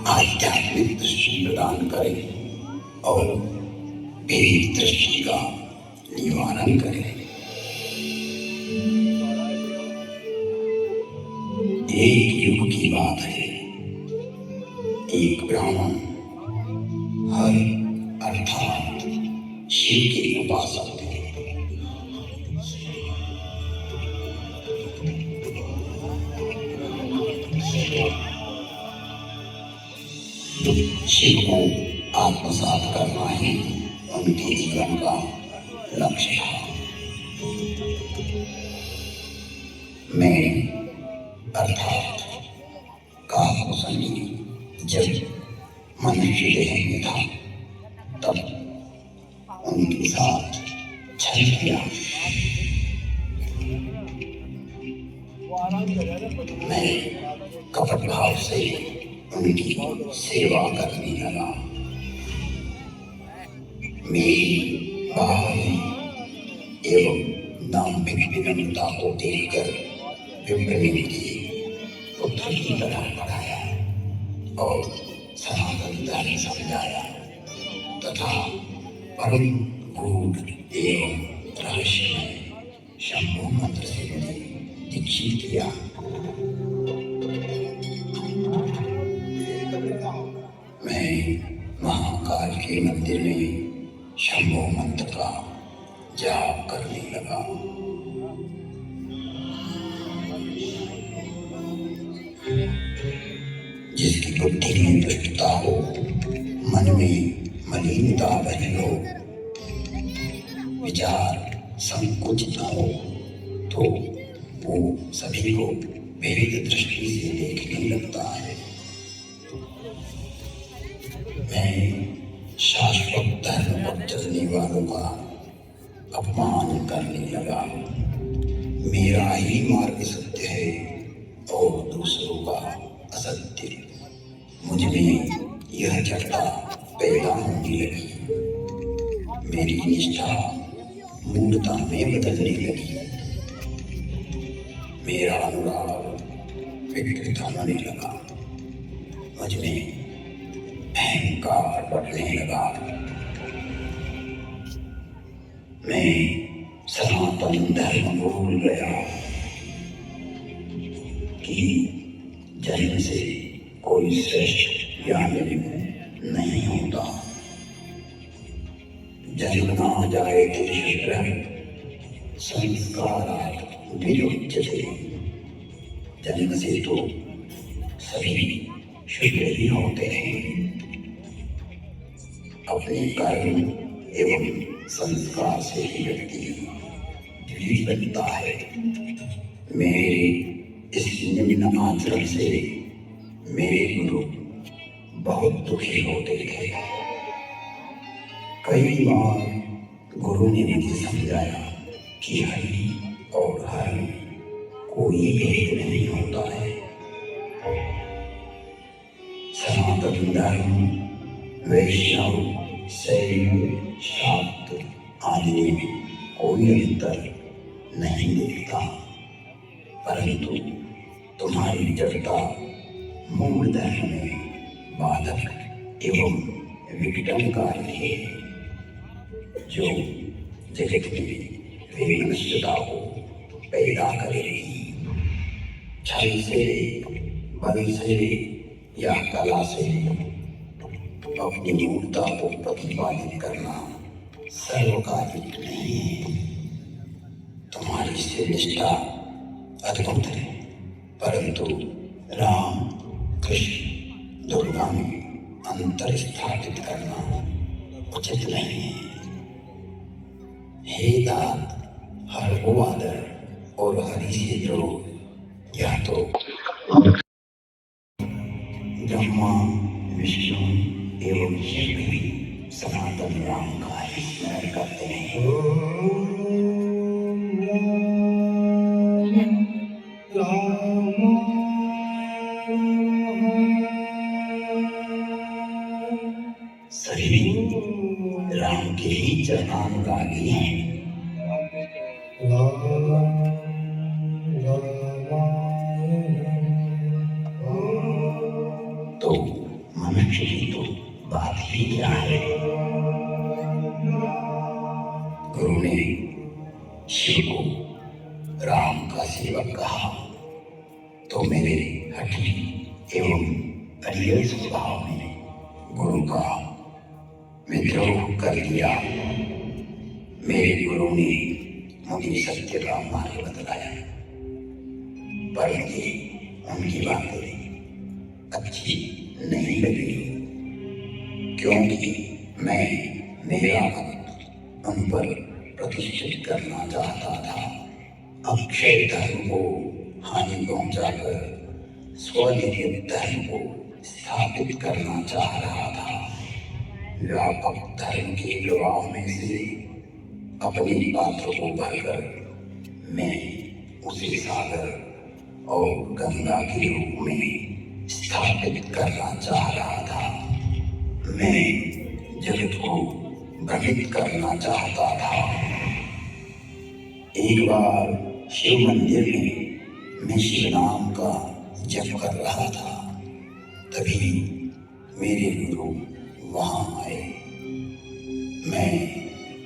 आध्यात्मिक दृष्टि प्रदान करें और भेद दृष्टि का निवारण करें। एक युग की बात है, एक ब्राह्मण हर अर्थात शिव के उपासक थे। शिव को आत्मसात करना ही उनके जीवन का लक्ष्य था। मैं अर्थात काकभूषणी जब मनुष्य देह में था तब उनके साथ छल किया। मैं कपट भाव से उनकी सेवा करने लगा। मेरी बाहरी एवं दाम्भिक विनम्रता को देखकर विप्र ने मुझे पुत्र की तरह पढ़ाया और सनातन धर्म समझाया तथा परम गूढ़ एवं रहस्यमय शंभु मंत्र से मुझे दीक्षित किया। मैं महाकाल के मंदिर में शंभु मंत्र का जाप करने लगा। जिसकी बुद्धि में दुष्टता हो, मन में मलिनता भरी हो, विचार संकुचित हो, तो वो सभी को भेद दृष्टि से देखने लगता है। मैं शाश्वत धर्म पर चलने वालों का अपमान करने लगा। मेरा ही मार्ग सत्य है और दूसरों का असत्य। मुझ में यह जड़ता पैदा होने लगी। मेरी निष्ठा मूढ़ता में बदलने लगी। मेरा अनुराग विकृत होने लगा। मुझ में अहंकार बढ़ने लगा। मैं सनातन धर्म भूल गया कि जन्म से कोई श्रेष्ठ या निम्न नहीं होता। जन्म ना जाए शुक्र संस्कारात् वियुज्यते। जन्म से तो सभी शुक्र ही होते हैं। अपने कर्म एवं संस्कार से ही व्यक्ति द्विज बनता है। मेरे इस निम्न आचरण से मेरे गुरु बहुत दुखी होते थे। कई बार गुरु ने मुझे समझाया कि हरि और हर में कोई भेद नहीं होता है। सनातन धर्म वैष्णव शैव शाक्त आदि में कोई अंतर नहीं देखता, परंतु तुम्हारी जड़ता मूल धर्म में बाधक एवं विघटनकारी है, जो जगत में वैमनस्यता को पैदा करेगी। छल से, बल से या कला से अपनी मूर्ता को प्रतिपादित करना सर्वकालिक नहीं है। तुम्हारी से निष्ठा अद्भुत है, परंतु राम कृष्ण दुर्गा में अंतर स्थापित करना उचित नहीं है। हे दात, हर को आदर और हरि से द्रोह, यह तो ब्रह्मा विष्णु एवं शिव भी सनातन राम का स्मरण करते हैं। सभी राम के ही चरणानुरागी हैं। तो मनुष्य की तो बात ही क्या है। गुरु ने शिव को राम का सेवक कहा तो मेरे हठी एवं अड़ियल स्वभाव ने गुरु का विद्रोह कर दिया। मेरे गुरु ने मुझे सत्य का मार्ग बतलाया, पर मुझे उनकी बातें अच्छी नहीं लगी, क्योंकि मैं मेरा मत उन पर प्रतिष्ठित करना चाहता था। अक्षय धर्म को हानि पहुंचाकर स्वनिर्मित धर्म को स्थापित करना चाह रहा था। व्यापक धर्म के प्रभाव में से अपने पात्र को भरकर मैं उसे सागर और गंगा के रूप में स्थापित करना चाह रहा था। मैं जगत को भ्रमित करना चाहता था। एक बार शिव मंदिर में मैं शिव नाम का जप कर रहा था, तभी मेरे गुरु वहां आए। मैं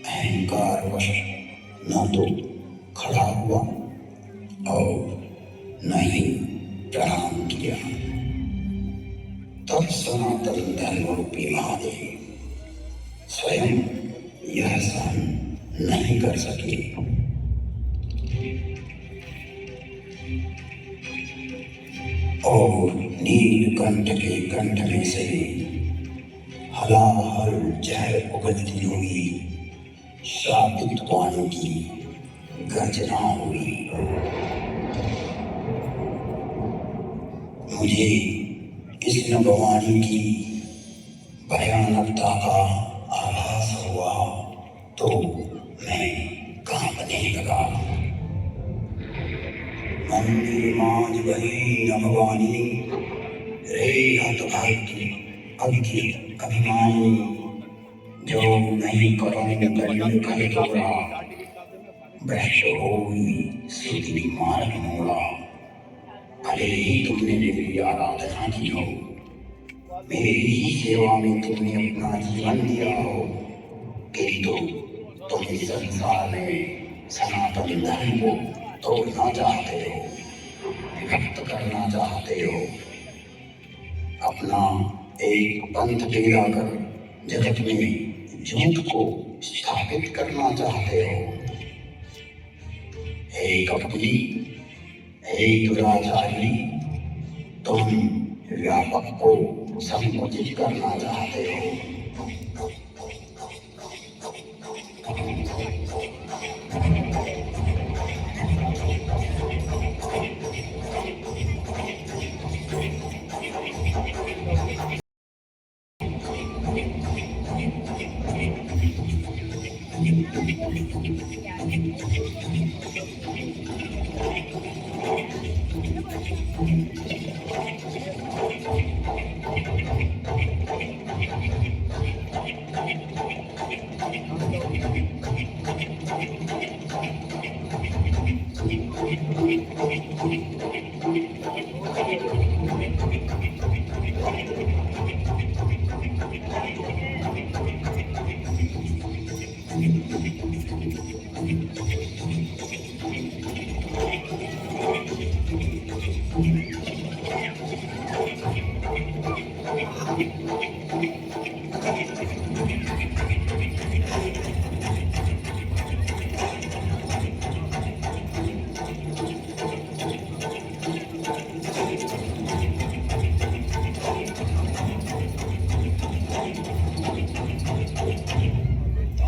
अहंकारवश न तो खड़ा हुआ और न ही प्रणाम किया। तब सनातन धर्म रूपी महादेव स्वयं यह सहन नहीं कर सके। और नीलकंठ के कंठ में से हलाहल जहर उगलती हुई शापित वाणी की गर्जना हुई। मुझे इस नभवाणी की भयानकता का आभास हुआ तो मैं कांपने लगा। मंदिर मांझ गई नभवानी, रे हतभागी अभिखित अभिमानी, जो नहीं करें कलियुग कल तोड़ा, भ्रष्ट होई सुधि मार्ग मोड़ा। भले ही तुमने मेरी आराधना की हो, मेरी ही सेवा में तुमने अपना जीवन दिया हो, किंतु तुम इस संसार में सनातन धर्म को तोड़ना चाहते हो, विभक्त करना चाहते हो, अपना एक पंथ पैदा कर जगत में झूठ को स्थापित करना चाहते हो। हे कपटी, हे दुराचारी, तुम व्यापक को संकुचित करना चाहते हो।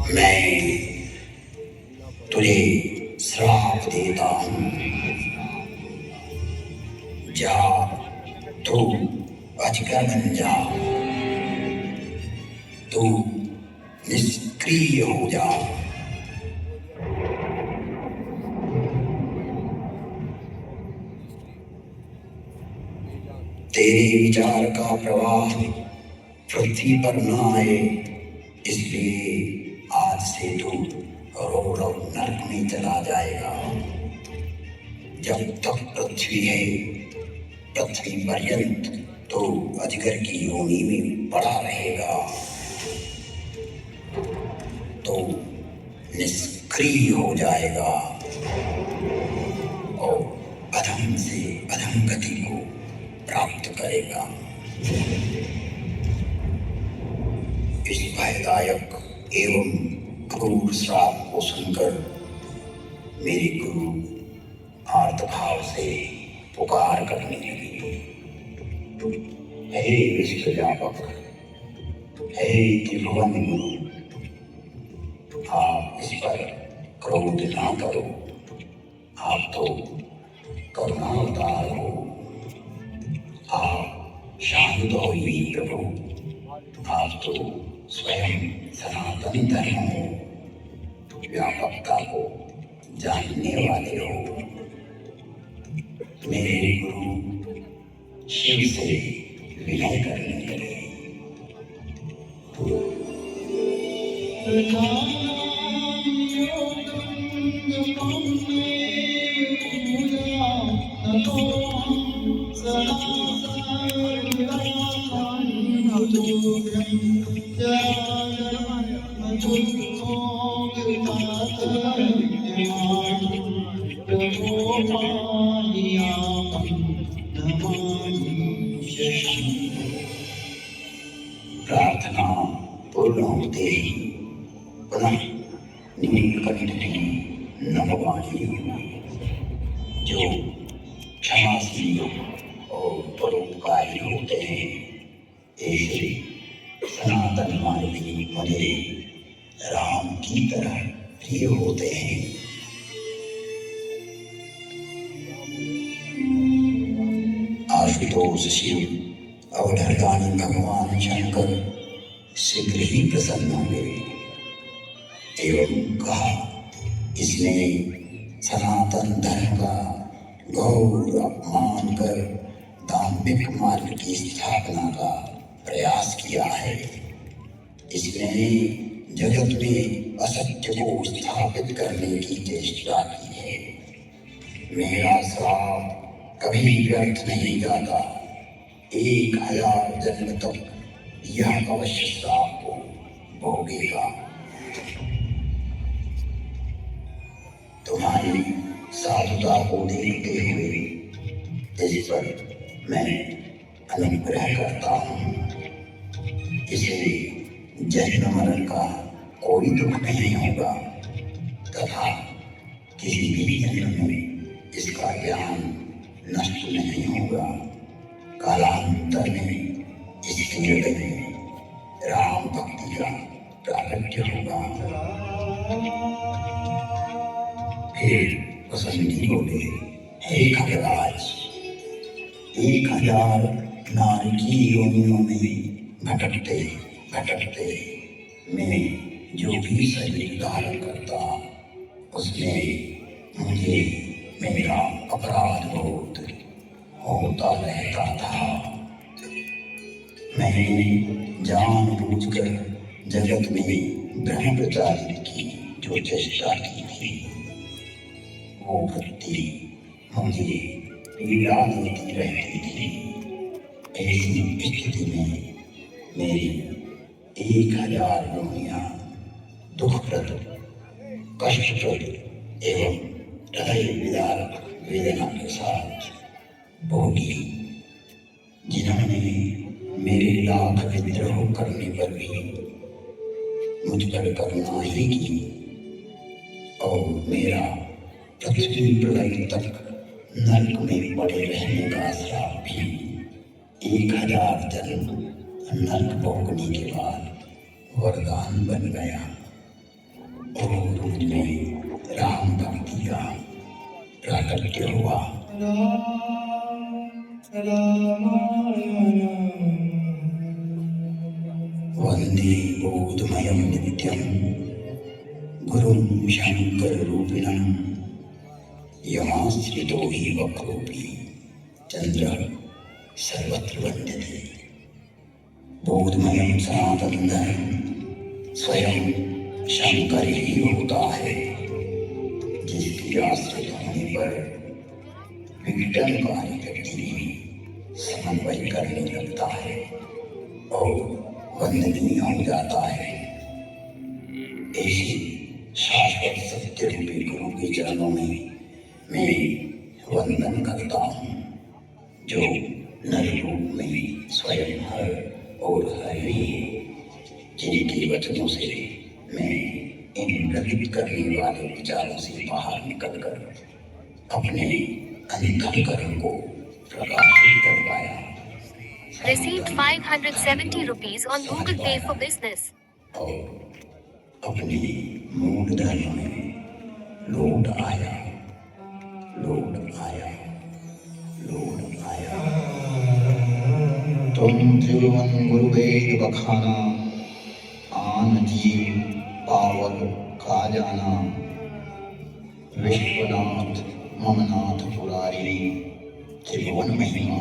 मैं तुझे श्राप देता हूँ, जा तू अजगर बन जा, तू निष्क्रिय हो जा। तेरे विचार का प्रवाह पृथ्वी पर न आए, इसलिए आज से तू रौरव नरक में चला जाएगा। जब तक पृथ्वी है, पृथ्वी पर्यंत तो अजगर की योनि में पड़ा रहेगा, तो निष्क्रिय हो जाएगा और अधम से अधम गति को प्राप्त करेगा। इस भयदायक एवं क्रूर श्राप को सुनकर मेरे गुरु आर्तभाव से पुकार करने लगे, हे विश्व व्यापक, हे त्रिभुवन गुरु, आप इस पर क्रोध ना करो, आप तो करुणावतार हो, आप शांत होइए प्रभु, आप तो स्वयं सनातन धर्म हो, व्यापकता को जानने वाले हो। मेरे गुरु शिव से विनय करने लगे, प्रार्थना पूर्ण होते ही पुनः नीलकंठ की नमवाणी जो क्षमाशील और परोपकारी होते हैं, ऐसे सनातन मानवी मुझे राम की तरह प्रिय होते हैं। आशुतोष शिव अवधरदानी भगवान शंकर शीघ्र ही प्रसन्न हुए एवं कहा, इसने सनातन धर्म का घोर अपमान कर दाम्भिक मार्ग की स्थापना का प्रयास किया है। इसने जगत में असत्य को स्थापित करने की चेष्टा की है। मेरा श्राप कभी व्यर्थ नहीं जाता, 1000 जन्म तक यह अवश्य श्राप को भोगेगा। तुम्हारी साधुता को देखते हुए इस पर मैं अनुग्रह करता हूँ। इसे जन्म मरण का कोई दुख नहीं होगा तथा किसी भी जन्म में इसका ज्ञान नष्ट नहीं होगा। कालांतर में इसके हृदय में राम भक्ति का प्राकट्य होगा। फिर वसंती बोले, हे खगराज, 1000 नारकी योनियों में भटकते भटकते मैं जो भी शरीर धारण करता, उसमें मुझे मेरा अपराध बोध होता रहता था। मैंने जानबूझकर जगत में भ्रम प्रचारित की जो चेष्टा की थी, वो वृत्ति मुझे पीड़ा देती रहती थी। ऐसी स्थिति में मेरी 1000 योनियां दुखप्रद, कष्टप्रद एवं हृदय विदारक वेदना के साथ भोगी। जिन्होंने मेरे लाख विद्रोह करने पर भी मुझ पर करुणा ही की और मेरा पृथ्वी प्रलय तक नरक में पड़े रहने का श्राप भी 1000 जन्म नरक भोगने के बाद वरदान बन गया और मुझमें राम भक्ति का प्राकट्य हुआ। वंदे बोधमयं नित्यं गुरुं शंकर रूपिणं यमाश्रितो हि वक्रोऽपि चंद्रः सर्वत्र वंदते। बोधमयं सनातन धर्म स्वयं शंकर ही होता है, जिसकी आश्रित होने पर विघटनकारी व्यक्ति समन्वय करने लगता है और वंदनीय हो जाता है। ऐसी शाश्वत सत्य रूपी गुरु के चरणों में मैं वंदन करता हूँ, जो नर रूप में स्वयं हर और हरि है, जिनके वचनों से मैं इन गलित करने वाले विचारों से बाहर निकलकर अपने अंतःकरण को प्रकाशित कर पाया। Received 570 rupees on Google Pay for business. और अपने मूल धर्म में लौट आया, लौट आया, लौट आया। तुम त्रिभुवन गुरुवेद बखाना, आन जीव पावल का जाना। विश्वनाथ ममनाथ पुरारी, त्रिभुवन महिमा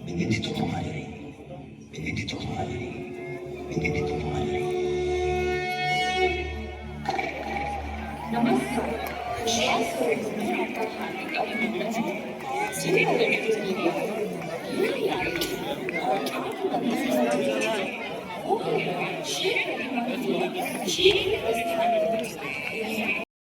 विदित तुम्हारी, विदित तुम्हारी, विदित तुम्हारी। She